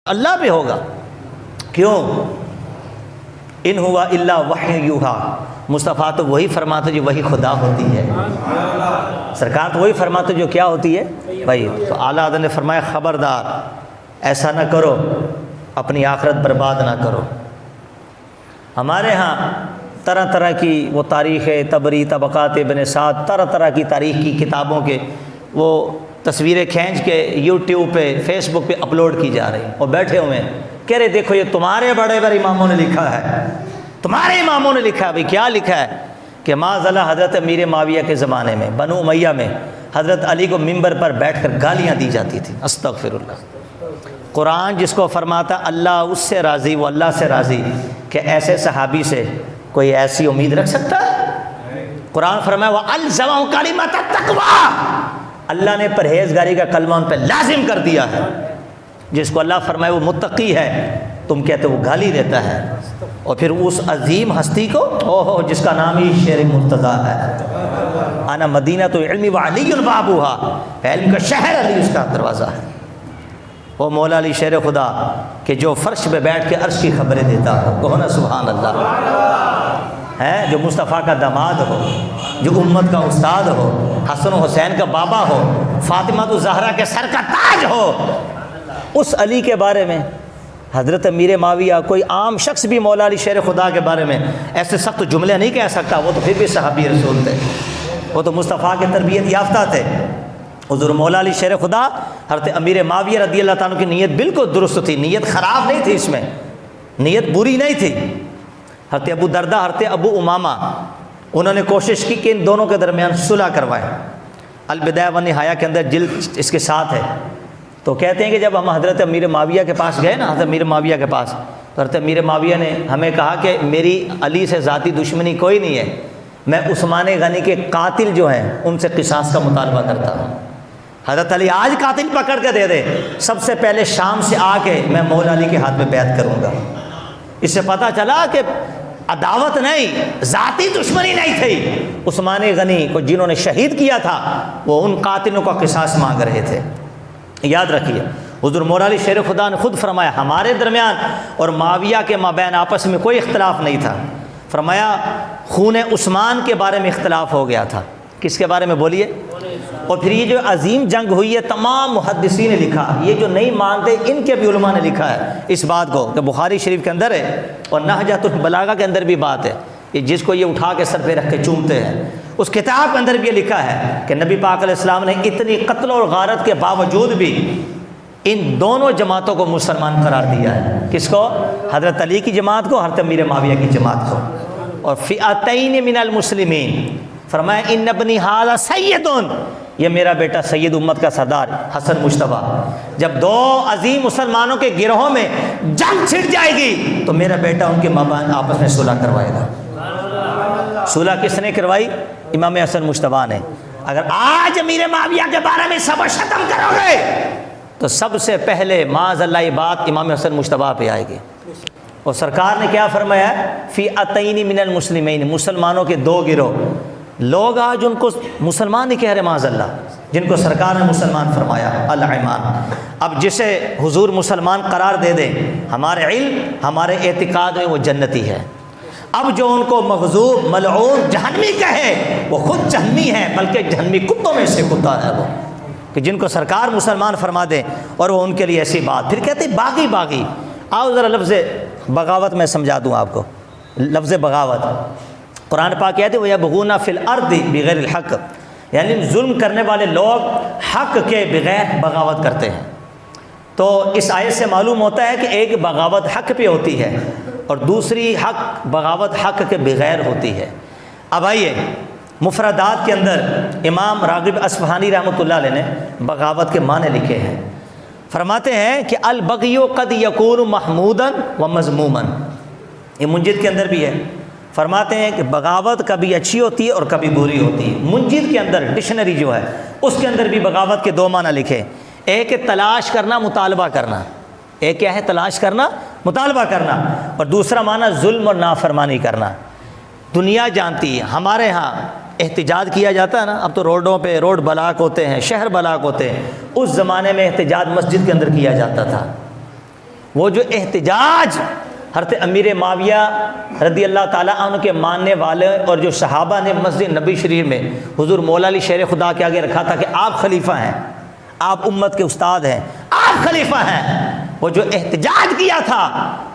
اللہ پہ ہوگا۔ کیوں؟ ان ہوا الا وحی یوحا، مصطفیٰ تو وہی فرماتے جو وہی خدا ہوتی ہے، سرکار تو وہی فرماتے جو کیا ہوتی ہے بھائی۔ تو اعلیٰ حضرت نے فرمایا خبردار ایسا نہ کرو، اپنی آخرت برباد نہ کرو۔ ہمارے ہاں طرح طرح کی وہ تاریخ طبری، طبقات ابن سعد، طرح طرح کی تاریخ کی کتابوں کے وہ تصویریں کھینچ کے یوٹیوب پہ فیس بک پہ اپلوڈ کی جا رہی ہیں، اور بیٹھے ہوئے ہیں کہہ رہے دیکھو یہ تمہارے بڑے بڑے اماموں نے لکھا ہے، تمہارے اماموں نے لکھا ہے۔ بھائی کیا لکھا ہے؟ کہ معاذ اللہ حضرت امیر معاویہ کے زمانے میں بنو امیہ میں حضرت علی کو ممبر پر بیٹھ کر گالیاں دی جاتی تھیں، استغفر اللہ۔ قرآن جس کو فرماتا اللہ اس سے راضی، وہ اللہ سے راضی، کہ ایسے صحابی سے کوئی ایسی امید رکھ سکتا ہے؟ قرآن فرمایا وَأَلْزَمَهُمْ كَلِمَةَ التَّقْوَىٰ، اللہ نے پرہیزگاری کا کلمہ ان پہ لازم کر دیا ہے۔ جس کو اللہ فرمائے وہ متقی ہے، تم کہتے وہ گالی دیتا ہے، اور پھر اس عظیم ہستی کو جس کا نام ہی شیر مرتضیٰ ہے، انا مدینہ تو علم وعلی بابوہا، علم کا شہر علی اس کا دروازہ ہے۔ وہ مولا علی شیر خدا کہ جو فرش پہ بیٹھ کے عرش کی خبریں دیتا ہو، کہو نا سبحان اللہ، ہے جو مصطفیٰ کا داماد ہو، جو امت کا استاد ہو، حسن و حسین کا بابا ہو، فاطمہ الزہرا کے سر کا تاج ہو، اس علی کے بارے میں حضرت امیر معاویہ کوئی عام شخص بھی مولا علی شیر خدا کے بارے میں ایسے سخت جملے نہیں کہہ سکتا۔ وہ تو پھر بھی صحابی رسول تھے، وہ تو مصطفیٰ کے تربیت یافتہ تھے۔ حضور مولا علی شیر خدا حضرت امیر معاویہ رضی اللہ تعالیٰ کی نیت بالکل درست تھی، نیت خراب نہیں تھی، اس میں نیت بری نہیں تھی۔ حضرت ابو دردہ، حضرت ابو امامہ، انہوں نے کوشش کی کہ ان دونوں کے درمیان صلح کروائیں۔ البدایہ والنہایہ کے اندر جلد اس کے ساتھ ہے، تو کہتے ہیں کہ جب ہم حضرت امیر معاویہ کے پاس گئے نا، حضرت امیر معاویہ کے پاس، تو حضرت امیر معاویہ نے ہمیں کہا کہ میری علی سے ذاتی دشمنی کوئی نہیں ہے، میں عثمان غنی کے قاتل جو ہیں ان سے قصاص کا مطالبہ کرتا ہوں۔ حضرت علی آج قاتل پکڑ کے دے دے، سب سے پہلے شام سے آ کے میں مولا علی کے ہاتھ میں بیعت کروں گا۔ اس سے پتہ چلا کہ عداوت نہیں، ذاتی دشمنی نہیں تھی۔ عثمان غنی کو جنہوں نے شہید کیا تھا وہ ان قاتلوں کا قصاص مانگ رہے تھے۔ یاد رکھیے حضور مولا علی شیر خدا نے خود فرمایا ہمارے درمیان اور معاویہ کے مابین آپس میں کوئی اختلاف نہیں تھا، فرمایا خون عثمان کے بارے میں اختلاف ہو گیا تھا۔ کس کے بارے میں بولیے؟ اور پھر یہ جو عظیم جنگ ہوئی ہے، تمام محدثین نے لکھا، یہ جو نہیں مانتے ان کے بھی علماء نے لکھا ہے اس بات کو، کہ بخاری شریف کے اندر ہے اور نہجۃ البلاغہ کے اندر بھی بات ہے، یہ جس کو یہ اٹھا کے سر پہ رکھ کے چومتے ہیں، اس کتاب کے اندر بھی یہ لکھا ہے کہ نبی پاک علیہ السلام نے اتنی قتل اور غارت کے باوجود بھی ان دونوں جماعتوں کو مسلمان قرار دیا ہے۔ کس کو؟ حضرت علی کی جماعت کو، حضرت امیر معاویہ کی جماعت کو۔ اور فئتین من المسلمین، فرمایا ان ابنی ھذا سید، یہ میرا بیٹا سید امت کا سردار حسن مجتبیٰ، جب دو عظیم مسلمانوں کے گروہوں میں جنگ چھڑ جائے گی تو میرا بیٹا ان کے مابین آپس میں صلح کروائے گا۔ صلح کس نے کروائی؟ امام حسن مجتبیٰ نے۔ اگر آج امیر معاویہ کے بارے میں سب ختم کرو گے تو سب سے پہلے معاذ اللہ یہ بات امام حسن مجتبیٰ پہ آئے گی۔ اور سرکار نے کیا فرمایا ہے؟ فئتین من المسلمین، مسلمانوں کے دو گروہ۔ لوگ آج ان کو مسلمان نہیں کہہ رہے معاذ اللہ، جن کو سرکار نے مسلمان فرمایا الایمان۔ اب جسے حضور مسلمان قرار دے دیں، ہمارے علم ہمارے اعتقاد میں وہ جنتی ہے۔ اب جو ان کو مغضوب ملعون جہنمی کہے وہ خود جہنمی ہے، بلکہ جہنمی کتوں میں سے کتا ہے وہ، کہ جن کو سرکار مسلمان فرما دیں اور وہ ان کے لیے ایسی بات۔ پھر کہتے ہیں باغی باغی۔ آؤ ذرا لفظ بغاوت میں سمجھا دوں آپ کو۔ لفظ بغاوت قرآن پاک کہتے ہیں وَيَبْغُونَ فِي الْأَرْضِ بِغَيْرِ الْحَقِّ، یعنی ظلم کرنے والے لوگ حق کے بغیر بغاوت کرتے ہیں۔ تو اس آیت سے معلوم ہوتا ہے کہ ایک بغاوت حق پہ ہوتی ہے اور دوسری بغاوت حق کے بغیر ہوتی ہے۔ اب آئیے مفردات کے اندر امام راغب اصفہانی رحمۃ اللہ علیہ نے بغاوت کے معنی لکھے ہیں۔ فرماتے ہیں کہ البغی قد یکون محمودا و مذموما، یہ منجد کے اندر بھی ہے۔ فرماتے ہیں کہ بغاوت کبھی اچھی ہوتی ہے اور کبھی بری ہوتی ہے۔ منجد کے اندر ڈکشنری جو ہے اس کے اندر بھی بغاوت کے دو معنی لکھے، ایک ہے تلاش کرنا، مطالبہ کرنا، ایک کیا ہے؟ تلاش کرنا، مطالبہ کرنا، اور دوسرا معنی ظلم اور نافرمانی کرنا۔ دنیا جانتی ہے، ہمارے ہاں احتجاج کیا جاتا ہے نا، اب تو روڈوں پہ روڈ بلاک ہوتے ہیں، شہر بلاک ہوتے ہیں، اس زمانے میں احتجاج مسجد کے اندر کیا جاتا تھا۔ وہ جو احتجاج حضرت امیر معاویہ رضی اللہ تعالیٰ عنہ کے ماننے والے اور جو صحابہ نے مسجد نبی شریف میں حضور مولا علی شیر خدا کے آگے رکھا تھا کہ آپ خلیفہ ہیں، آپ امت کے استاد ہیں، آپ خلیفہ ہیں، وہ جو احتجاج کیا تھا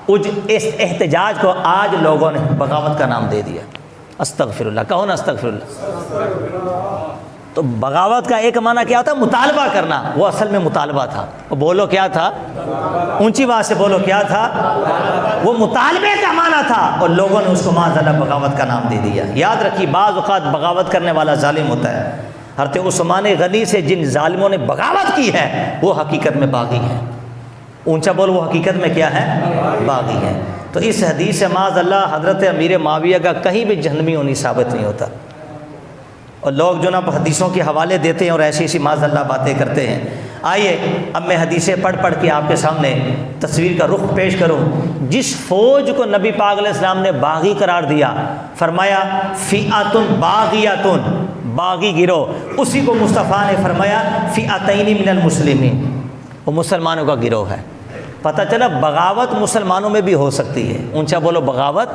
اس احتجاج کو آج لوگوں نے بغاوت کا نام دے دیا۔ استغفر اللہ، کہو نا استغفر اللہ۔ تو بغاوت کا ایک معنی کیا ہوتا ہے؟ مطالبہ کرنا، وہ اصل میں مطالبہ تھا۔ وہ بولو کیا تھا؟ اونچی بات سے بولو کیا تھا؟ وہ مطالبے کا معنی تھا، اور لوگوں نے اس کو معاذ اللہ بغاوت کا نام دے دیا۔ یاد رکھیے بعض اوقات بغاوت کرنے والا ظالم ہوتا ہے۔ حضرت عثمان غنی سے جن ظالموں نے بغاوت کی ہے وہ حقیقت میں باغی ہیں۔ اونچا بول، وہ حقیقت میں کیا ہے؟ باغی ہیں۔ تو اس حدیث سے معاذ اللہ حضرت امیر معاویہ کا کہیں بھی جہنمی ہونی ثابت نہیں ہوتا۔ اور لوگ جو نا حدیثوں کے حوالے دیتے ہیں اور ایسی ایسی معاذ اللہ باتیں کرتے ہیں۔ آئیے اب میں حدیثیں پڑھ کے آپ کے سامنے تصویر کا رخ پیش کروں۔ جس فوج کو نبی پاک علیہ السلام نے باغی قرار دیا، فرمایا فئاتن باغیاتن، باغی گروہ، اسی کو مصطفیٰ نے فرمایا فئتین من المسلمین، وہ مسلمانوں کا گروہ ہے۔ پتہ چلا بغاوت مسلمانوں میں بھی ہو سکتی ہے۔ اونچا بولو بغاوت۔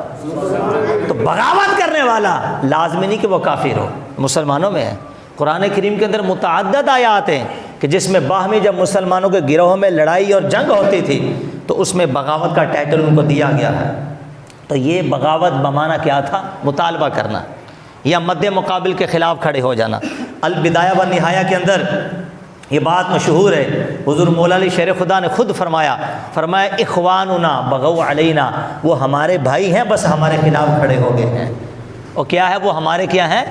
تو بغاوت کرنے والا لازمی نہیں کہ وہ کافر ہو، مسلمانوں میں ہے۔ قرآن کریم کے اندر متعدد آیات ہیں کہ جس میں باہمی جب مسلمانوں کے گروہوں میں لڑائی اور جنگ ہوتی تھی تو اس میں بغاوت کا ٹائٹل ان کو دیا گیا ہے۔ تو یہ بغاوت بمعنی کیا تھا؟ مطالبہ کرنا یا مد مقابل کے خلاف کھڑے ہو جانا۔ البدایہ و نہایہ کے اندر یہ بات مشہور ہے، حضور مولا علی شیر خدا نے خود فرمایا اخواننا بغوا علینا، وہ ہمارے بھائی ہیں، بس ہمارے خلاف کھڑے ہو گئے ہیں۔ اور کیا ہے وہ ہمارے کیا ہیں؟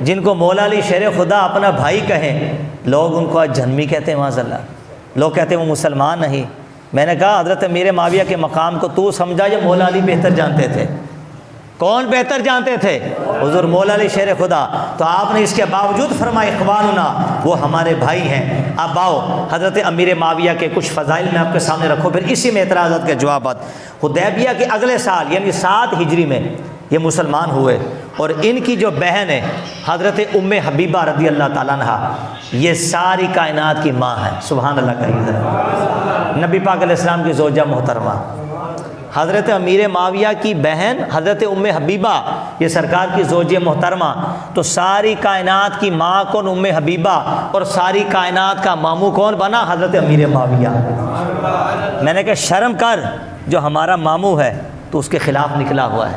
جن کو مولا علی شیر خدا اپنا بھائی کہیں، لوگ ان کو آج جہنمی کہتے ہیں معاذ اللہ۔ لوگ کہتے ہیں وہ مسلمان نہیں۔ میں نے کہا حضرت امیر معاویہ کے مقام کو تو سمجھا یا مولا علی بہتر جانتے تھے؟ کون بہتر جانتے تھے؟ حضور مولا علی شیر خدا۔ تو آپ نے اس کے باوجود فرمایا اخواننا، وہ ہمارے بھائی ہیں۔ اب آؤ حضرت امیر معاویہ کے کچھ فضائل میں آپ کے سامنے رکھو، پھر اسی میں اعتراضات کے جوابات۔ حدیبیہ کے اگلے سال یعنی 7 ہجری میں یہ مسلمان ہوئے، اور ان کی جو بہن ہے حضرت ام حبیبہ رضی اللہ تعالیٰ عنہ، یہ ساری کائنات کی ماں ہے۔ سبحان اللہ کہیے ذرا۔ نبی پاک علیہ السلام کی زوجہ محترمہ حضرت امیر معاویہ کی بہن حضرت ام حبیبہ، یہ سرکار کی زوجہ محترمہ۔ تو ساری کائنات کی ماں کون؟ ام حبیبہ۔ اور ساری کائنات کا ماموں کون بنا؟ حضرت امیر معاویہ۔ میں نے کہا شرم کر، جو ہمارا ماموں ہے تو اس کے خلاف نکلا ہوا ہے،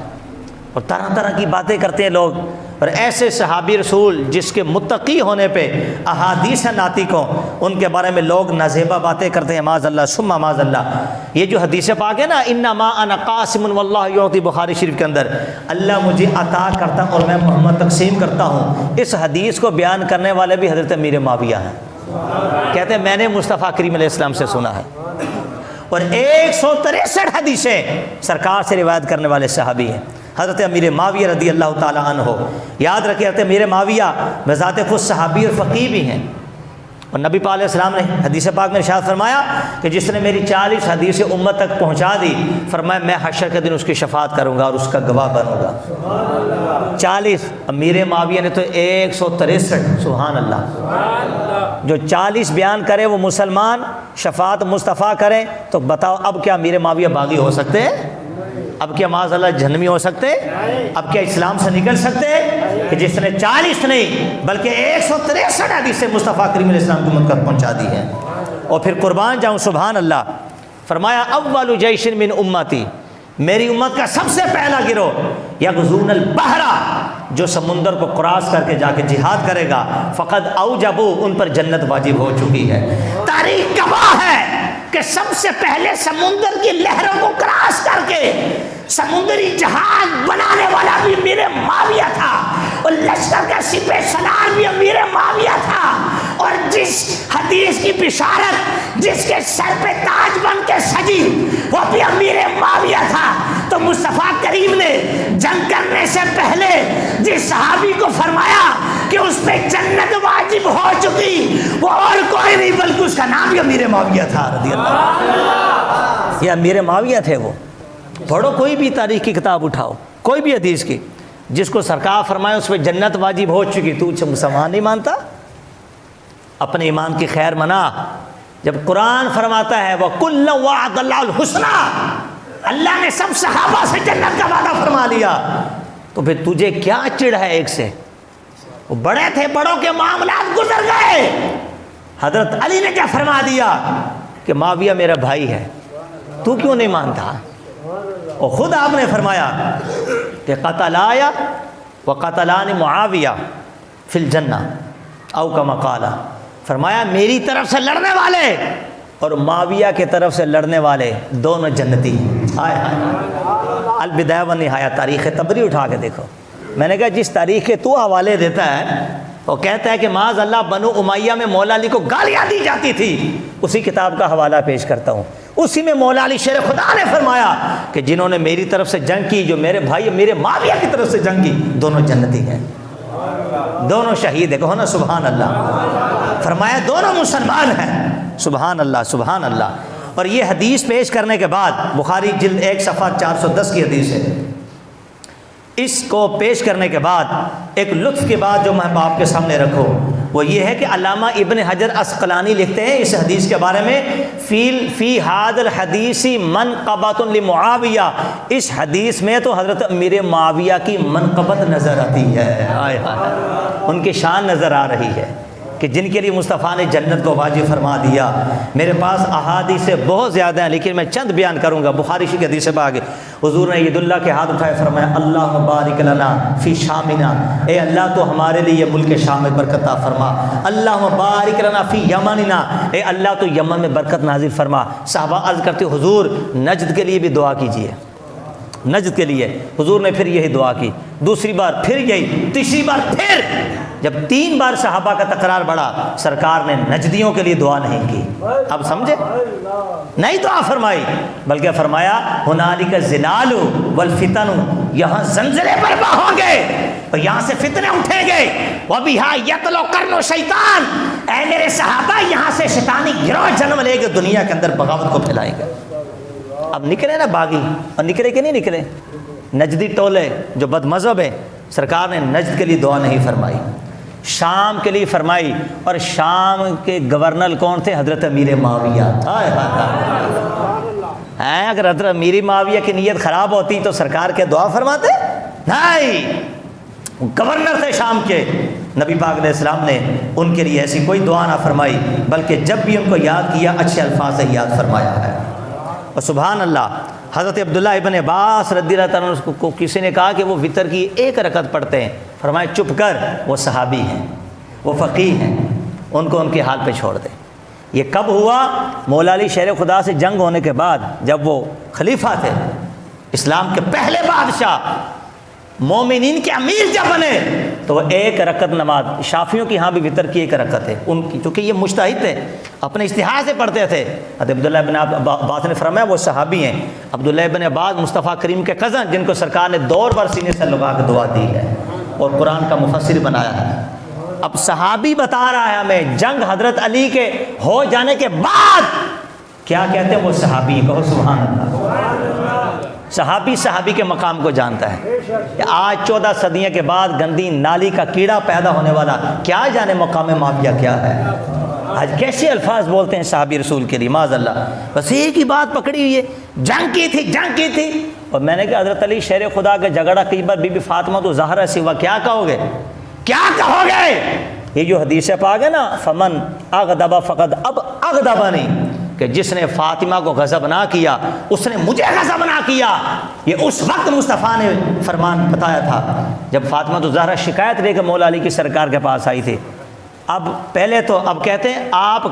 اور طرح طرح کی باتیں کرتے ہیں لوگ۔ اور ایسے صحابی رسول جس کے متقی ہونے پہ احادیث ناطقوں، ان کے بارے میں لوگ نازیبہ باتیں کرتے ہیں معاذ اللہ ثم معاذ اللہ۔ یہ جو حدیث پاک ہے نا انما انا قاسم واللہ یعطی، بخاری شریف کے اندر اللہ مجھے عطا کرتا اور میں محمد تقسیم کرتا ہوں، اس حدیث کو بیان کرنے والے بھی حضرت امیر معاویہ ہیں۔ کہتے ہیں میں نے مصطفیٰ کریم علیہ السلام سے سنا ہے، اور 163 حدیثیں سرکار سے روایت کرنے والے صحابی ہیں حضرت امیر معاویہ رضی اللہ تعالیٰ عنہ۔ یاد رکھیں حضرت امیر معاویہ بذات خود صحابی اور فقیہ بھی ہیں، اور نبی پاک علیہ السلام نے حدیث پاک میں ارشاد فرمایا کہ جس نے میری 40 حدیثیں امت تک پہنچا دی، فرمایا میں حشر کے دن اس کی شفاعت کروں گا اور اس کا گواہ بنوں گا۔ 40 امیر معاویہ نے تو 163، سبحان اللہ۔ جو 40 بیان کرے وہ مسلمان، شفاعت مصطفیٰ کریں، تو بتاؤ اب کیا امیر معاویہ باغی ہو سکتے ہیں؟ اب کیا معاذ اللہ جہنمی ہو سکتے؟ اب کیا اسلام سے نکل سکتے کہ جس نے 40 نہیں بلکہ 163 حدیث مصطفیٰ کریم علیہ السلام کی منکر پہنچا دی ہے؟ اور پھر قربان جاؤں سبحان اللہ، فرمایا اول جیش من امتی، میری امت کا سب سے پہلا گروہ یغزون البحر، جو سمندر کو کراس کر کے جا کے جہاد کرے گا، فقد اوجبوا، ان پر جنت واجب ہو چکی ہے۔ تاریخ گواہ ہے کہ سب سے پہلے سمندر کی لہروں کو کراس کر کے سمندری جہاز بنانے والا بھی امیر معاویہ تھا، اور لشکر کا سپہ سالار بھی امیر معاویہ تھا، اور جس حدیث کی بشارت جس کے سر پہ تاج بن کے سجی وہ بھی امیر معاویہ تھا۔ تو مصطفیٰ کریم نے جنگ کرنے سے پہلے جس صحابی کو فرمایا کہ اس پہ جنت واجب ہو چکی، وہ اور کوئی نہیں بلکہ اس کا نام بھی امیر معاویہ تھا رضی اللہ۔ یہ امیر معاویہ تھے۔ وہ پڑھو کوئی بھی تاریخ کی کتاب اٹھاؤ، کوئی بھی حدیث کی، جس کو سرکار فرمائے اس پہ جنت واجب ہو چکی، تو مسلمان نہیں مانتا؟ اپنے ایمان کی خیر منا، جب قرآن فرماتا ہے وَكُلًّا وَعَدَ اللَّهُ الْحُسْنَىٰ، اللہ نے سب صحابہ سے جنت کا وعدہ فرما لیا، تو پھر تجھے کیا چڑ ہے ایک سے؟ وہ بڑے تھے، بڑوں کے معاملات گزر گئے۔ حضرت علی نے کیا فرما دیا کہ معاویہ میرا بھائی ہے، تو کیوں نہیں مانتا؟ اور خود آپ نے فرمایا کہ قتلایا وقتلان معاویہ فی الجنہ او کما قال، فرمایا میری طرف سے لڑنے والے اور معاویہ کی طرف سے لڑنے والے دونوں جنتی ہیں۔ ہائے ہائے، البدایہ والنہایہ تاریخ طبری اٹھا کے دیکھو۔ میں نے کہا جس تاریخ کے تو حوالے دیتا ہے، وہ کہتا ہے کہ معاذ اللہ بنو امیہ میں مولا علی کو گالیاں دی جاتی تھی، اسی کتاب کا حوالہ پیش کرتا ہوں۔ اسی میں مولا علی شیر خدا نے فرمایا کہ جنہوں نے میری طرف سے جنگ کی، جو میرے بھائی میرے معاویہ کی طرف سے جنگ کی، دونوں جنتی ہیں، دونوں شہید ہیں۔ کہو نا سبحان اللہ۔ فرمایا دونوں مسلمان ہیں۔ سبحان اللہ، سبحان اللہ۔ اور یہ حدیث پیش کرنے کے بعد، بخاری جلد 1 صفحہ 410 کی حدیث ہے، اس کو پیش کرنے کے بعد ایک لطف کی بات جو میں آپ کے سامنے رکھوں، وہ یہ ہے کہ علامہ ابن حجر عسقلانی لکھتے ہیں اس حدیث کے بارے میں، فی ھذا الحدیث منقبۃ لمعاویہ، اس حدیث میں تو حضرت امیر معاویہ کی منقبت نظر آتی ہے، ان کی شان نظر آ رہی ہے کہ جن کے لیے مصطفیٰ نے جنت کو واجب فرما دیا۔ میرے پاس احادیث بہت زیادہ ہیں، لیکن میں چند بیان کروں گا۔ بخاری کی حدیث سے آگے حضور نے عید اللہ کے ہاتھ اٹھائے، فرمایا اللہ بارک لنا فی شامنا، اے اللہ تو ہمارے لیے یہ ملک شام میں برکت عطا فرما۔ اللہ بارک لنا فی یمننا، اے اللہ تو یمن میں برکت نازل فرما۔ صحابہ عرض کرتے حضور نجد کے لیے بھی دعا کیجیے، نجد کے لیے۔ حضور نے پھر یہی دعا کی، دوسری بار پھر یہی، تیسری بار پھر۔ جب 3 بار صحابہ کا تکرار بڑھا، سرکار نے نجدیوں کے لیے دعا نہیں کی۔ اب سمجھے؟ نہیں دعا فرمائی، بلکہ فرمایا ہنالک الزلال والفتن، یہاں زلزلے برپا ہوں گے اور یہاں سے فتنے اٹھیں گے۔ وبہا یطلع قرن شیطان، اے میرے صحابہ یہاں سے شیطانی گروہ جنم لے کے دنیا کے اندر بغاوت کو پھیلائیں گے۔ اب نکلے نا باغی، اور نکلے کہ نہیں نکلے نجدی ٹولے جو بد مذہب ہیں، سرکار نے نجد کے لیے دعا نہیں فرمائی، شام کے لیے فرمائی۔ اور شام کے گورنر کون تھے؟ حضرت امیر معاویہ۔ اگر حضرت امیر معاویہ کی نیت خراب ہوتی تو سرکار کے دعا فرماتے؟ نہیں، گورنر تھے شام کے۔ نبی پاک علیہ السلام نے ان کے لیے ایسی کوئی دعا نہ فرمائی، بلکہ جب بھی ان کو یاد کیا اچھے الفاظ سے یاد فرمایا ہے۔ اور سبحان اللہ، حضرت عبداللہ ابن عباس رضی اللہ تعالیٰ عنہ کو کسی نے کہا کہ وہ وتر کی 1 رکعت پڑھتے ہیں، فرمایا چپ کر، وہ صحابی ہیں، وہ فقیہ ہیں، ان کو ان کے حال پہ چھوڑ دیں۔ یہ کب ہوا؟ مولا علی شیر خدا سے جنگ ہونے کے بعد، جب وہ خلیفہ تھے، اسلام کے پہلے بادشاہ، مومنین کے امیر جب بنے، تو وہ 1 رکعت نماز، شافیوں کی ہاں بھی وتر کی 1 رکعت ہے ان کی، چونکہ یہ مجتہد تھے، اپنے اجتہاد سے پڑھتے تھے۔ حضرت عبداللہ ابن عباس نے فرمایا وہ صحابی ہیں۔ عبداللہ ابن عباس مصطفیٰ کریم کے کزن، جن کو سرکار نے 2 بار سینے سے لگا کے دعا دی ہے اور قرآن کا مفسر بنایا ہے۔ اب صحابی بتا رہا ہے ہمیں کہ حضرت علی کے ہو جانے کے بعد کیا کہتے ہیں وہ صحابی، کہو سبحان اللہ۔ صحابی کے مقام کو جانتا ہے۔ آج 14 صدیوں کے بعد گندی نالی کا کیڑا پیدا ہونے والا کیا جانے مقام معاویہ کیا ہے۔ آج کیسے الفاظ بولتے ہیں صحابی رسول کے لیے، معاذ اللہ۔ بس ایک ہی بات پکڑی ہوئی ہے، جنگ کی تھی۔ اور میں نے کہا حضرت علی شیر خدا کا جھگڑا کئی بار بی بی فاطمہ تو زہرا سے ہوا، کیا کہو گے؟ یہ جو حدیث پاک ہے نا، فمن اغضب فقد اغضبنی، کہ جس نے فاطمہ کو غضب نہ کیا اس نے مجھے غضب نہ کیا۔ یہ اس وقت مصطفیٰ نے فرمان بتایا تھا جب فاطمہ تو زہرا شکایت لے کے مولا علی کی سرکار کے پاس آئی تھی۔ اب پہلے تو اب کہتے ہیں آپ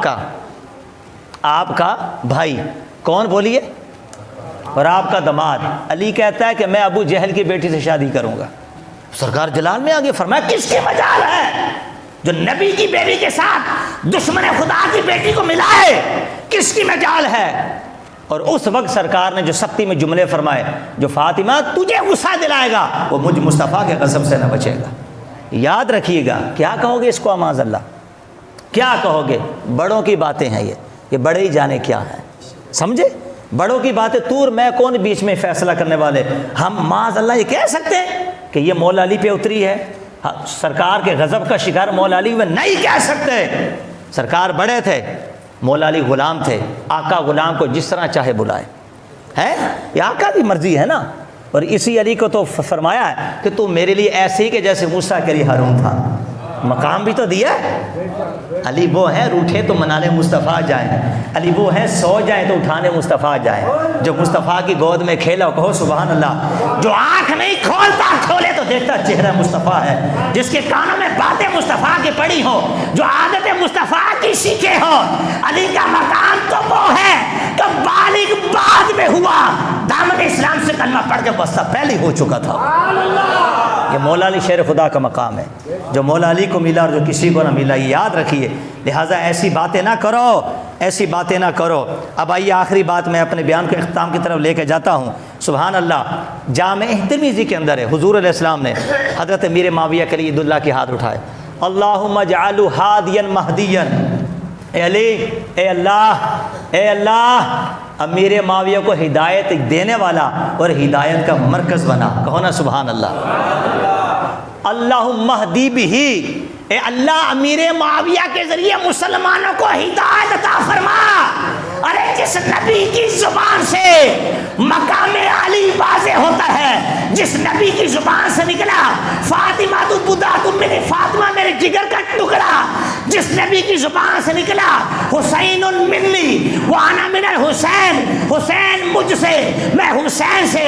کا بھائی کون بولیے، اور آپ کا داماد۔ علی کہتا ہے کہ میں ابو جہل کی بیٹی سے شادی کروں گا۔ سرکار جلال میں آگے فرمایا کس کی مجال ہے جو نبی کی بیٹی کے ساتھ دشمن خدا کی بیٹی کو ملائے، کس کی مجال ہے؟ اور اس وقت سرکار نے جو سختی میں جملے فرمائے، جو فاطمہ تجھے غصہ دلائے گا وہ مجھ مصطفیٰ کے غضب سے نہ بچے گا۔ یاد رکھیے گا، کیا کہو گے اس کو معاذ اللہ، کیا کہو گے؟ بڑوں کی باتیں ہیں یہ بڑے ہی جانے کیا ہیں، سمجھے؟ بڑوں کی باتیں، تور میں کون بیچ میں فیصلہ کرنے والے؟ ہم معاذ اللہ یہ کہہ سکتے ہیں کہ یہ مولا علی پہ اتری ہے، سرکار کے غضب کا شکار مولا علی وہ نہیں کہہ سکتے۔ سرکار بڑے تھے، مولا علی غلام تھے، آقا غلام کو جس طرح چاہے بلائے، ہے یہ آقا کی مرضی ہے نا. اور اسی علی کو تو فرمایا ہے کہ تو میرے لیے ایسے ہی کہ جیسے موسیٰ کے لیے ہارون تھا. مقام بھی تو دیا ہے. علی وہ ہیں روٹھے تو منانے مصطفیٰ جائیں، علی وہ ہیں سو جائیں تو اٹھانے مصطفیٰ جائیں. جو مصطفیٰ کی گود میں کھیلا کہو سبحان اللہ. جو آنکھ نہیں کھولتا کھولے تو دیکھتا چہرہ مصطفیٰ ہے. جس کے کانوں میں باتیں مصطفیٰ کی پڑی ہو، جو عادتیں مصطفیٰ کی سیکھے ہو. علی کا مقام تو وہ ہے کہ بالغ بعد میں ہوا، دامن اسلام سے کلمہ پڑھ کے واسطہ پہلے ہو چکا تھا. یہ مولا علی شیر خدا کا مقام ہے، جو مولا علی کو ملا اور جو کسی کو نہ ملا. یہ یاد رکھیے. لہٰذا ایسی باتیں نہ کرو، ایسی باتیں نہ کرو. اب آئیے آخری بات میں اپنے بیان کو اختتام کی طرف لے کے جاتا ہوں. سبحان اللہ. جامع ترمذی کے اندر ہے حضور علیہ السلام نے حضرت امیر معاویہ کے لیے عبداللہ کے ہاتھ اٹھائے. اللہم اجعلہ ہادیا مہدیا. اے علی، اے اللہ، اے اللہ امیر معاویہ کو ہدایت دینے والا اور ہدایت کا مرکز بنا. کہو نا سبحان اللہ. اللہم اہدی بہ. اے اللہ امیر معاویہ کے ذریعے مسلمانوں کو ہدایت عطا فرما. ارے جس نبی کی زبان سے مقام علی واضح ہوتا ہے، جس نبی کی زبان سے نکلا فاطمہ تو بدا تم میرے فاطمہ میرے جگر کا ٹکڑا، جس نبی کی زبان سے نکلا حسین منی وانا من الحسین، حسین مجھ سے میں حسین سے،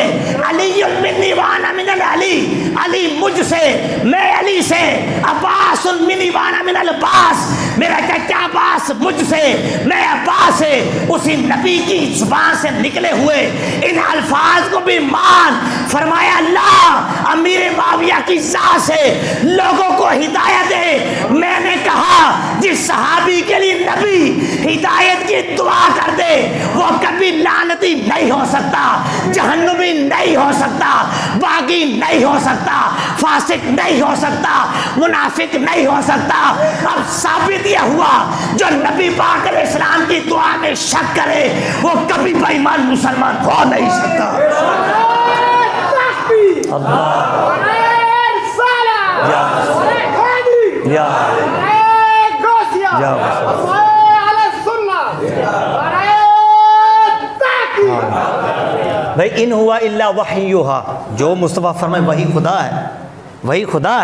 علی منی وانا من العلی، علی مجھ سے میں علی سے، عباس منی وانا من العباس، میرا چچا عباس مجھ سے میں عباس سے. اسی نبی کی زبان سے نکلے ہوئے ان الفاظ کو بھی مان. فرمایا اللہ امیر معاویہ کی ذات سے لوگوں کو ہدایت دے. میں نے کہا جس صحابی کے لیے نبی ہدایت کی دعا کر دے وہ کبھی لعنتی نہیں ہو سکتا، جہنمی نہیں ہو سکتا، باغی نہیں ہو سکتا، فاسق نہیں ہو سکتا، منافق نہیں ہو سکتا. اب ثابت یہ ہوا جو نبی پاک علیہ السلام کی دعا میں شک کرے وہ کبھی بے ایمان مسلمان ہو نہیں سکتا. بھائی ان ہوا الا وحی یوحا. جو مصطفیٰ فرمائے وہی خدا ہے، وہی خدا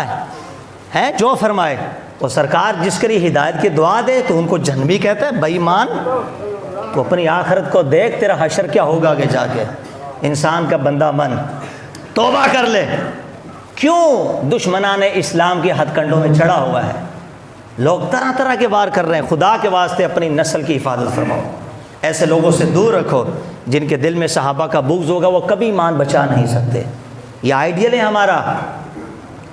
ہے جو فرمائے. اور سرکار جس کے لیے ہدایت کی دعا دے تو ان کو جہنمی کہتا ہے، بے ایمان. تو اپنی آخرت کو دیکھ تیرا حشر کیا ہوگا آگے جا کے. انسان کا بندہ من توبہ کر لے. کیوں دشمنان اسلام کے ہتھ کنڈوں میں چڑھا ہوا ہے. لوگ طرح طرح کے وار کر رہے ہیں. خدا کے واسطے اپنی نسل کی حفاظت فرماؤ. ایسے لوگوں سے دور رکھو جن کے دل میں صحابہ کا بغض ہوگا، وہ کبھی ایمان بچا نہیں سکتے. یہ آئیڈیل ہے ہمارا.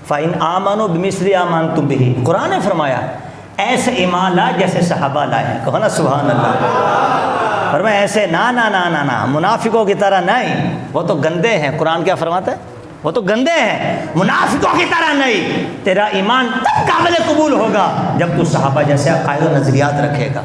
فَإِنْ آمَنُوا بِمِثْلِ آمَنْتُمْ بِهِ. قرآن نے فرمایا ایسے ایمان لا جیسے صحابہ لائے. کہو نا سبحان اللہ. فرمایا ایسے نہ منافقوں کی طرح نہیں. وہ تو گندے ہیں. قرآن کیا فرماتا ہے؟ وہ تو گندے ہیں. منافقوں کی طرح نہیں. تیرا ایمان تب قابل قبول ہوگا جب تو صحابہ جیسے عقائد و نظریات رکھے گا.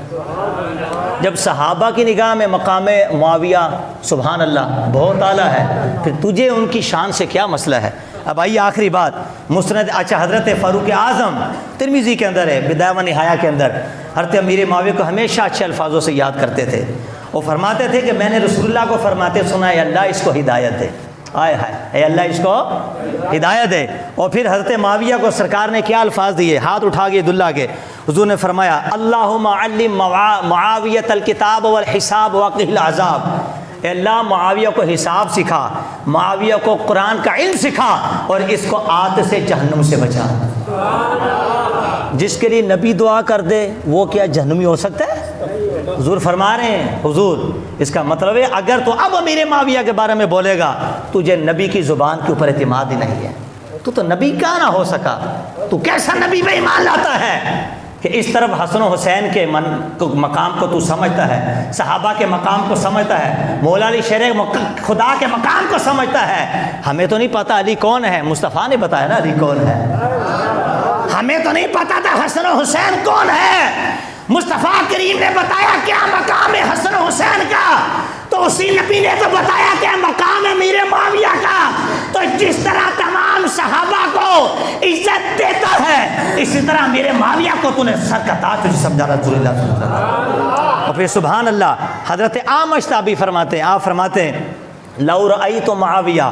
جب صحابہ کی نگاہ میں مقام معاویہ سبحان اللہ بہت اعلیٰ ہے، پھر تجھے ان کی شان سے کیا مسئلہ ہے. اب آئیے آخری بات. مسند حضرت فاروق اعظم ترمذی کے اندر ہے، بدایہ و نہایہ کے اندر. حضرت امیر معاویہ کو ہمیشہ اچھے الفاظوں سے یاد کرتے تھے. وہ فرماتے تھے کہ میں نے رسول اللہ کو فرماتے سنا ہے اللہ اس کو ہدایت دے. آئے ہائے اے اللہ اس کو ہدایت دے. اور پھر حضرت معاویہ کو سرکار نے کیا الفاظ دیے؟ ہاتھ اٹھا کے عبداللہ کے حضور نے فرمایا اللہم علم معاویۃ الکتاب والحساب وقہ العذاب. اے اللہ معاویہ کو حساب سکھا، معاویہ کو قرآن کا علم سکھا اور اس کو آت سے جہنم سے بچا. جس کے لیے نبی دعا کر دے وہ کیا جہنمی ہو سکتا ہے؟ حضور فرما رہے ہیں حضور اس کا مطلب ہے اگر تو اب امیر معاویہ کے بارے میں بولے گا تجھے نبی کی زبان کے اوپر اعتماد ہی نہیں ہے. تو نبی کیا نہ ہو سکا. تو کیسا نبی بے ایمان لاتا ہے کہ اس طرف حسن و حسین کے مقام کو تو سمجھتا ہے، صحابہ کے مقام کو سمجھتا ہے، مولا علی شیر خدا کے مقام کو سمجھتا ہے. ہمیں تو نہیں پتا علی کون ہے. مصطفیٰ نے بتایا نا علی کون ہے. ہمیں تو نہیں پتا تھا حسن و حسین کون ہے. مصطفیٰ کریم نے بتایا کیا مقام ہے حسن و حسین کا. تو اسی نبی نے تو بتایا کہ مقام ہے امیر معاویہ کا. تو جس طرح تمام صحابہ کو عزت دیتا ہے اسی طرح میرے معاویہ کو تو نے سر کا تاج تجھے سمجھا رسول اللہ صلی اللہ علیہ وسلم. اور پھر سبحان اللہ حضرت اعمش تابعی فرماتے ہیں، آپ فرماتے ہیں لو رأیت معاویہ،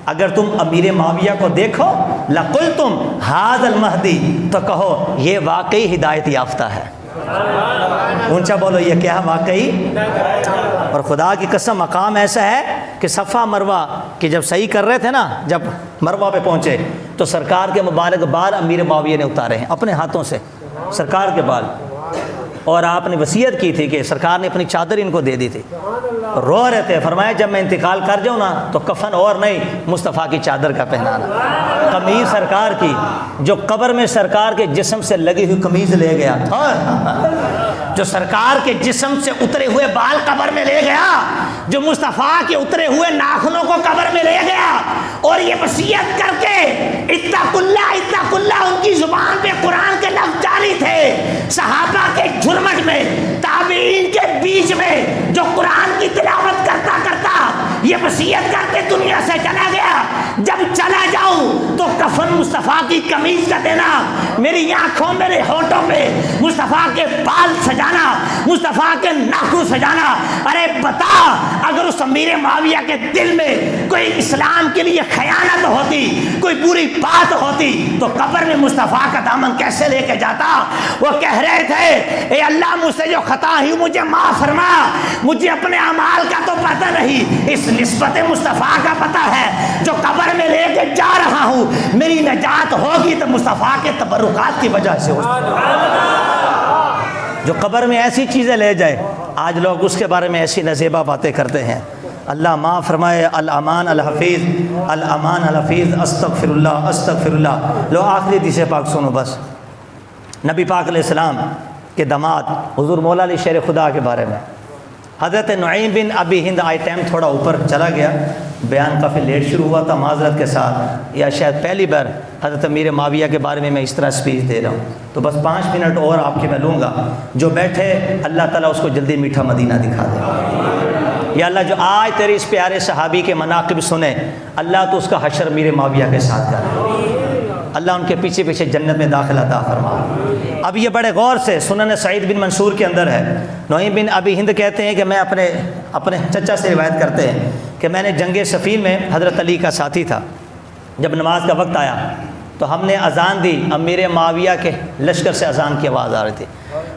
اگر تم امیر معاویہ کو دیکھو لقلتم ھذا المہدی، تو کہو یہ واقعی ہدایت یافتہ ہے۔ اونچا بولو، یہ کیا واقعی؟ اور خدا کی قسم مقام ایسا ہے کہ صفا مروہ کہ جب صحیح کر رہے تھے نا، جب مروہ پہ پہنچے تو سرکار کے مبارک بال امیر معاویہ نے اتارے ہیں اپنے ہاتھوں سے، سرکار کے بال، اور آپ نے وصیت کی تھی کہ سرکار نے اپنی چادر ان کو دے دی تھی، رو رہے تھے، فرمایا جب میں انتقال کر جاؤں نا تو کفن اور نہیں، مصطفیٰ کی چادر کا پہنانا، قمیض سرکار کی، جو قبر میں سرکار کے جسم سے لگی ہوئی قمیض لے گیا، جو سرکار کے جسم سے اترے ہوئے بال قبر میں لے گیا، جو مصطفیٰ کے اترے ہوئے ناخنوں کو قبر میں لے گیا، اور یہ وصیت کر کے اتقوا اللہ، ان کی زبان پہ قرآن کے لفظ جاری تھے، صحابہ کے جھرمٹ میں، تابعین کے بیچ میں، جو قرآن کی تلاوت کرتا کرتا یہ وصیت کر کے دنیا سے چلا گیا، جب چلا جاؤں تو کفن مصطفیٰ کی قمیض کا دینا، میری آنکھوں میرے ہونٹوں پہ مصطفیٰ کے بال سجانا، مصطفیٰ کے ناخن سجانا۔ ارے بتا، اگر اس امیر معاویہ کے دل میں کوئی اسلام کے لیے خیانت ہوتی، کوئی بری بات ہوتی، تو قبر میں مصطفیٰ کا دامن کیسے لے کے جاتا؟ وہ کہہ رہے تھے اے اللہ مجھ سے جو خطا ہوئی مجھے معاف فرما، مجھے اپنے اعمال کا تو پتہ نہیں، اس نسبت مصطفیٰ کا پتہ ہے، جو قبر میں لے کے جا رہا ہوں میری نجات ہوگی تو مصطفیٰ کے تبرکات کی وجہ سے ہوگی۔ جو قبر میں ایسی چیزیں لے جائے، آج لوگ اس کے بارے میں ایسی نزیبہ باتیں کرتے ہیں۔ اللہ معاف فرمائے، الامان الحفیظ، الامان الحفیظ، استغفر اللہ استغفر اللہ۔ لو آخری حدیث پاک سنو بس، نبی پاک علیہ السلام کے داماد حضور مولا علی شیر خدا کے بارے میں، حضرت نعیم بن ابی ہند، آئی ٹائم تھوڑا اوپر چلا گیا، بیان کافی لیٹ شروع ہوا تھا معذرت کے ساتھ، یا شاید پہلی بار حضرت امیر معاویہ کے بارے میں اس طرح سپیچ دے رہا ہوں، تو بس 5 منٹ اور آپ کے میں لوں گا۔ جو بیٹھے اللہ تعالیٰ اس کو جلدی میٹھا مدینہ دکھا دے۔ یا اللہ جو آج تیرے اس پیارے صحابی کے مناقب سنے، اللہ تو اس کا حشر امیر معاویہ کے ساتھ کر، اللہ ان کے پیچھے پیچھے جنت میں داخل عطا فرما۔ اب یہ بڑے غور سے سنن سعید بن منصور کے اندر ہے، نعیم بن ابی ہند کہتے ہیں کہ میں اپنے چچا سے روایت کرتے ہیں کہ میں نے جنگ صفین میں حضرت علی کا ساتھی تھا، جب نماز کا وقت آیا تو ہم نے اذان دی، امیر معاویہ کے لشکر سے اذان کی آواز آ رہی تھی،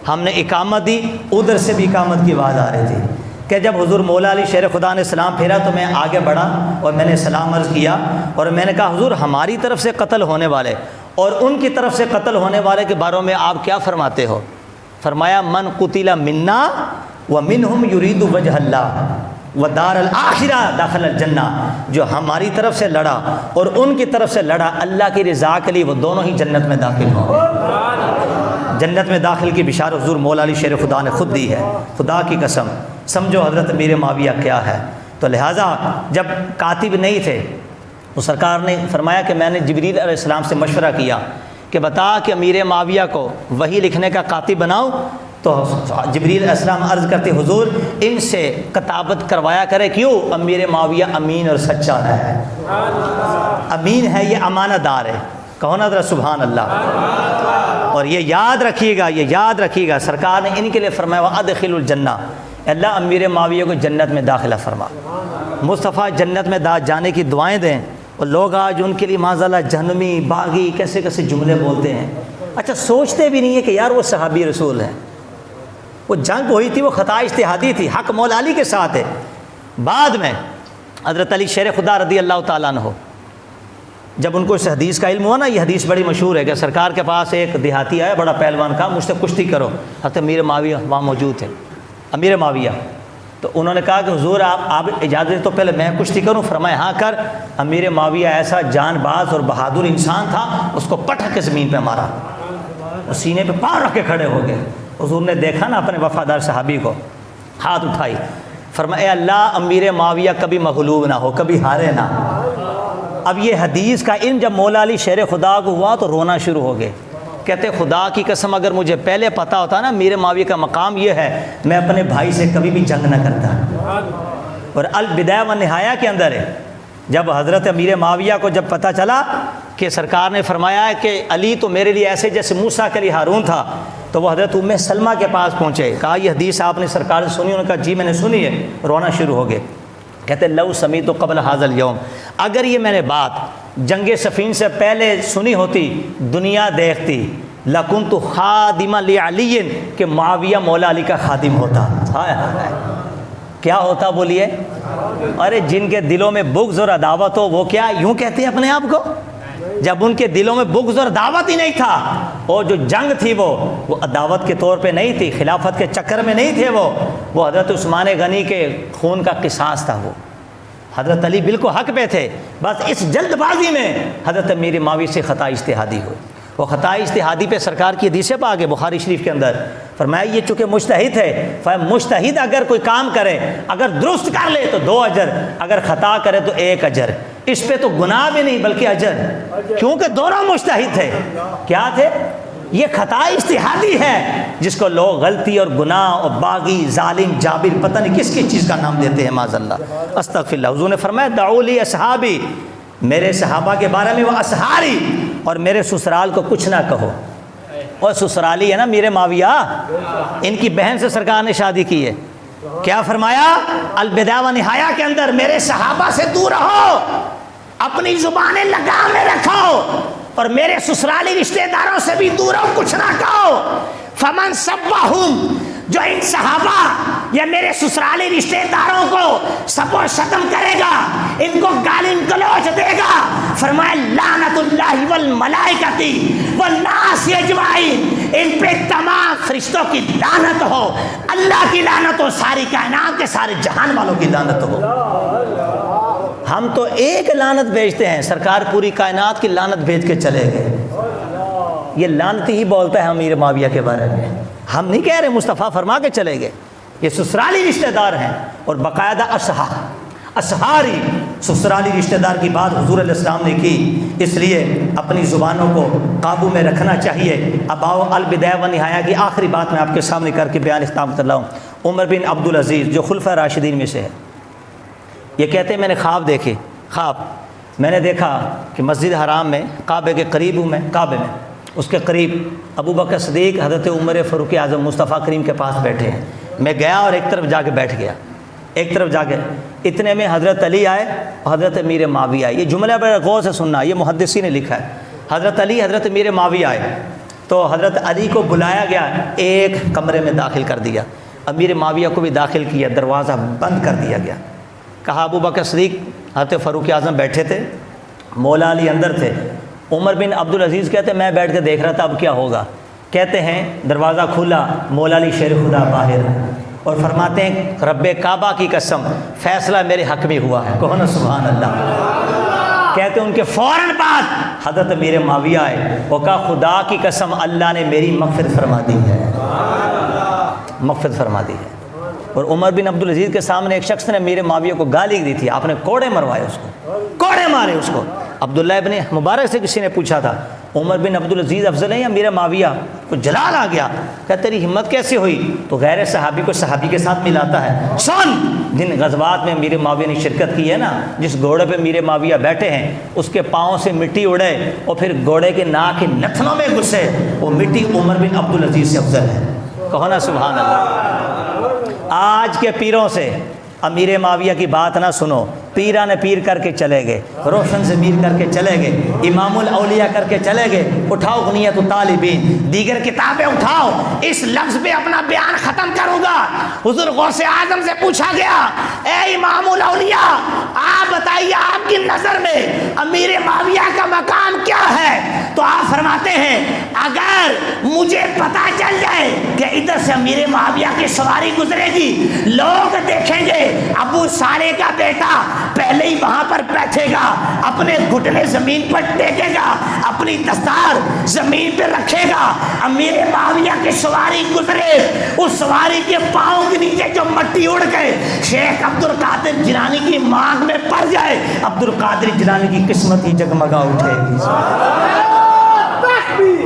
ہم نے اقامت دی، ادھر سے بھی اقامت کی آواز آ رہی تھی، کہ جب حضور مولا علی شیر خدا نے سلام پھیرا تو میں آگے بڑھا اور میں نے سلام عرض کیا، اور میں نے کہا حضور ہماری طرف سے قتل ہونے والے اور ان کی طرف سے قتل ہونے والے کے بارے میں آپ کیا فرماتے ہو؟ فرمایا من قتل منا ومنہم یرید وجہ اللہ ودار الآخرہ داخل الجنہ، جو ہماری طرف سے لڑا اور ان کی طرف سے لڑا اللہ کی رضا کے لیے، وہ دونوں ہی جنت میں داخل ہوں گے۔ جنت میں داخل کی بشارت حضور مولا علی شیر خدا نے خود دی ہے، خدا کی قسم سمجھو حضرت امیر معاویہ کیا ہے۔ تو لہٰذا جب کاتب نہیں تھے تو سرکار نے فرمایا کہ میں نے جبریل علیہ السلام سے مشورہ کیا کہ بتا کہ امیر معاویہ کو وحی لکھنے کا کاتب بناؤ، تو جبریل علیہ السلام عرض کرتے حضور ان سے کتابت کروایا کرے، کیوں؟ امیر معاویہ امین اور سچا ہے، امین ہے، یہ امانت دار ہے، کہو نا ذرا سبحان اللہ۔ اور یہ یاد رکھیے گا سرکار نے ان کے لیے فرمایا وَأَدْخِلُ الْجَنَّةَ، اللہ امیر معاویہ کو جنت میں داخلہ فرما، مصطفیٰ جنت میں جانے کی دعائیں دیں، اور لوگ آج ان کے لیے معاذاللہ جہنمی باغی کیسے کیسے جملے بولتے ہیں، اچھا سوچتے بھی نہیں ہے کہ یار وہ صحابی رسول ہیں، وہ جنگ ہوئی تھی، وہ خطا اجتہادی تھی، حق مولا علی کے ساتھ ہے۔ بعد میں حضرت علی شیر خدا رضی اللہ تعالیٰ عنہ، جب ان کو اس حدیث کا علم ہوا نا، یہ حدیث بڑی مشہور ہے کہ سرکار کے پاس ایک دیہاتی آیا بڑا پہلوان، کہا مجھ سے کشتی کرو، حضرت امیر معاویہ وہاں موجود تھے، امیر معاویہ، تو انہوں نے کہا کہ حضور آپ اجازت تو پہلے میں کشتی کروں؟ فرمایا ہاں کر۔ امیر معاویہ ایسا جان باز اور بہادر انسان تھا، اس کو پٹک کے زمین پہ مارا، اور سینے پہ پاؤں رکھ کے کھڑے ہو گئے۔ حضور نے دیکھا نا اپنے وفادار صحابی کو، ہاتھ اٹھائی، فرمایا اے اللہ امیر معاویہ کبھی مغلوب نہ ہو، کبھی ہارے نہ۔ اب یہ حدیث کا علم جب مولا علی شیر خدا کو ہوا تو رونا شروع ہو گئے، کہتے خدا کی قسم اگر مجھے پہلے پتہ ہوتا نا امیر معاویہ کا مقام یہ ہے، میں اپنے بھائی سے کبھی بھی جنگ نہ کرتا۔ اور البدایہ و نہایہ کے اندر ہے، جب حضرت امیر معاویہ کو جب پتہ چلا کہ سرکار نے فرمایا ہے کہ علی تو میرے لیے ایسے جیسے موسیٰ کے لیے ہارون تھا، تو وہ حضرت ام سلمہ کے پاس پہنچے، کہا یہ حدیث آپ نے سرکار سے سنی؟ انہوں نے کہا جی میں نے سنی ہے، رونا شروع ہو گئے، کہتے لو سمیت قبل ھذا الیوم، اگر یہ میں نے بات جنگ صفین سے پہلے سنی ہوتی، دنیا دیکھتی، لکنت خادما لعلی، کہ معاویہ مولا علی کا خادم ہوتا۔ ہائے ہائے، کیا ہوتا بولیے؟ ارے جن کے دلوں میں بغض اور عداوت ہو وہ کیا یوں کہتے ہیں اپنے آپ کو؟ جب ان کے دلوں میں بغض اور عداوت ہی نہیں تھا، اور جو جنگ تھی وہ عداوت کے طور پہ نہیں تھی، خلافت کے چکر میں نہیں تھے، وہ حضرت عثمان غنی کے خون کا قصاص تھا، وہ حضرت علی بالکل حق پہ تھے، بس اس جلد بازی میں حضرت امیر معاویہ سے خطا اجتہادی ہوئی۔ وہ خطا اجتہادی پہ سرکار کی حدیث پا گئے بخاری شریف کے اندر، فرمایا یہ چونکہ مجتہد ہے، مجتہد اگر کوئی کام کرے، اگر درست کر لے تو 2 اجر، اگر خطا کرے تو 1 اجر، اس پہ تو گناہ بھی نہیں بلکہ اجر، کیونکہ دونوں مجتہد تھے۔ کیا تھے؟ یہ خطا اجتہادی ہے جس کو لوگ غلطی اور گناہ اور باغی، ظالم، جابر، پتہ نہیں کس کس چیز کا نام دیتے ہیں، معاذ اللہ، استغفر اللہ۔ حضور نے فرمایا دعوا لی اصحابی، میرے صحابہ کے بارے میں وہ اسحاری، اور میرے سسرال کو کچھ نہ کہو۔ اور سسرالی ہے نا میرے معاویہ، ان کی بہن سے سرکار نے شادی کی ہے۔ کیا فرمایا؟ البدایہ و نہایہ کے اندر میرے صحابہ سے دور رہو، اپنی زبانیں لگام میں رکھو، اور میرے سسرالی رشتہ داروں سے بھی دور رہو، کچھ نہ کہو۔ فمن سبہم، جو ان صحابہ یا میرے سسرالی رشتہ داروں کو سب و شتم کرے گا، ان کو گالی گلوچ دے گا، فرمایا لعنت اللہ والملائکۃ والناس اجمعین، ان پہ تمام فرشتوں کی لعنت ہو، اللہ کی لعنت ہو، ساری کائنات کے سارے جہان والوں کی لعنت ہو۔ ہم تو ایک لعنت بھیجتے ہیں، سرکار پوری کائنات کی لعنت بھیج کے چلے گئے۔ یہ لعنتی ہی بولتا ہے امیر معاویہ کے بارے میں، ہم نہیں کہہ رہے، مصطفیٰ فرما کے چلے گئے۔ یہ سسرالی رشتہ دار ہیں، اور باقاعدہ اسحاری سسرالی رشتہ دار کی بات حضور علیہ السلام نے کی، اس لیے اپنی زبانوں کو قابو میں رکھنا چاہیے۔ اب آؤ البدایہ و نہایہ کی آخری بات میں آپ کے سامنے کر کے بیان اختتام کر رہا ہوں۔ عمر بن عبدالعزیز جو خلفۂ راشدین میں سے ہے، یہ کہتے ہیں میں نے خواب دیکھے، میں نے دیکھا کہ مسجد حرام میں کعبے کے قریب ہوں، میں کعبے میں، اس کے قریب ابو بکر صدیق، حضرت عمر فاروق اعظم مصطفیٰ کریم کے پاس بیٹھے ہیں۔ میں گیا اور ایک طرف جا کے بیٹھ گیا، ایک طرف جا کے، اتنے میں حضرت علی آئے اور حضرت امیر معاویہ آئے۔ یہ جملہ بڑے غور سے سننا، یہ محدثی نے لکھا ہے۔ حضرت علی، حضرت امیر معاویہ آئے تو حضرت علی کو بلایا گیا، ایک کمرے میں داخل کر دیا، امیر معاویہ کو بھی داخل کیا، دروازہ بند کر دیا گیا۔ کہا ابو بکر صدیق، حضرت فاروق اعظم بیٹھے تھے، مولا علی اندر تھے۔ عمر بن عبدالعزیز کہتے ہیں میں بیٹھ کے دیکھ رہا تھا اب کیا ہوگا۔ کہتے ہیں دروازہ کھلا، مولا علی شیر خدا باہر، اور فرماتے ہیں رب کعبہ کی قسم فیصلہ میرے حق میں ہوا ہے، کہو نا سبحان اللہ۔ کہتے ہیں ان کے فوراً بعد حضرت امیر معاویہ آئے، وہ کہا خدا کی قسم اللہ نے میری مغفرت فرما دی ہے، مغفرت فرما دی ہے۔ اور عمر بن عبدالعزیز کے سامنے ایک شخص نے امیر معاویہ کو گالی دی تھی، آپ نے کوڑے مروائے اس کو، کوڑے مارے اس کو۔ عبداللہ ابن مبارک سے کسی نے پوچھا تھا عمر بن عبدالعزیز افضل ہے یا امیر معاویہ؟ کو جلال آ گیا، کہ تیری ہمت کیسے ہوئی؟ تو غیر صحابی کو صحابی کے ساتھ ملاتا ہے۔ سن، جن غزوات میں امیر معاویہ نے شرکت کی ہے نا، جس گھوڑے پہ امیر معاویہ بیٹھے ہیں اس کے پاؤں سے مٹی اڑے اور پھر گھوڑے کے ناک کے نتنوں میں گھسے، وہ مٹی عمر بن عبدالعزیز سے افضل ہے، کہو نا سبحان اللہ۔ آج کے پیروں سے امیر معاویہ کی بات نہ سنو، پیران پیر کر کے چلے گئے، روشن ضمیر کر کے چلے گئے، امام الاولیاء کر کے چلے گئے۔ اٹھاؤ غنیت الطالبین، دیگر کتابیں اٹھاؤ، اس لفظ پہ اپنا بیان ختم کروں گا۔ حضور غوث اعظم سے پوچھا گیا اے امام الاولیاء آپ بتائیے آپ کی نظر میں امیر معاویہ کا مقام کیا ہے؟ تو آپ فرماتے ہیں اگر مجھے پتا چل جائے کہ ادھر سے امیر معاویہ کی سواری گزرے گی، لوگ دیکھیں گے ابو صالح کا بیٹا پہلے ہی وہاں پر بیٹھے گا، اپنے گھٹنے زمین پر ٹیکے گا، اپنی دستار زمین پہ رکھے گا، امیر معاویہ کی سواری گزرے، اس سواری کے پاؤں کے نیچے جو مٹی اڑ گئے شیخ عبد القادر جیلانی کی مانگ میں پڑ جائے، عبد القادر جیلانی کی قسمت ہی جگمگا اٹھے گی۔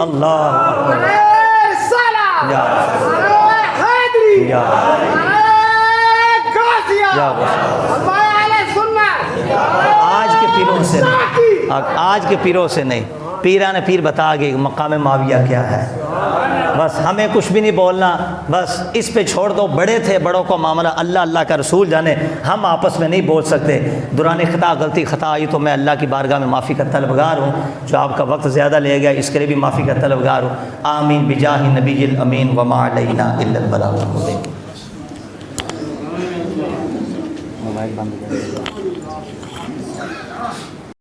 اللہ آج کے پیروں سے آج کے پیروں سے نہیں، پیران پیر بتا گئے مقام معاویہ کیا ہے، بس ہمیں کچھ بھی نہیں بولنا، بس اس پہ چھوڑ دو، بڑے تھے بڑوں کو معاملہ اللہ اللہ کا رسول جانے، ہم آپس میں نہیں بول سکتے۔ دوران خطا غلطی خطا آئی تو میں اللہ کی بارگاہ میں معافی کا طلبگار ہوں، جو آپ کا وقت زیادہ لے گیا اس کے لیے بھی معافی کا طلبگار ہوں۔ آمین بجاہ نبی الامین وما علینا الا البلاغ المبین۔ موبائل بند کر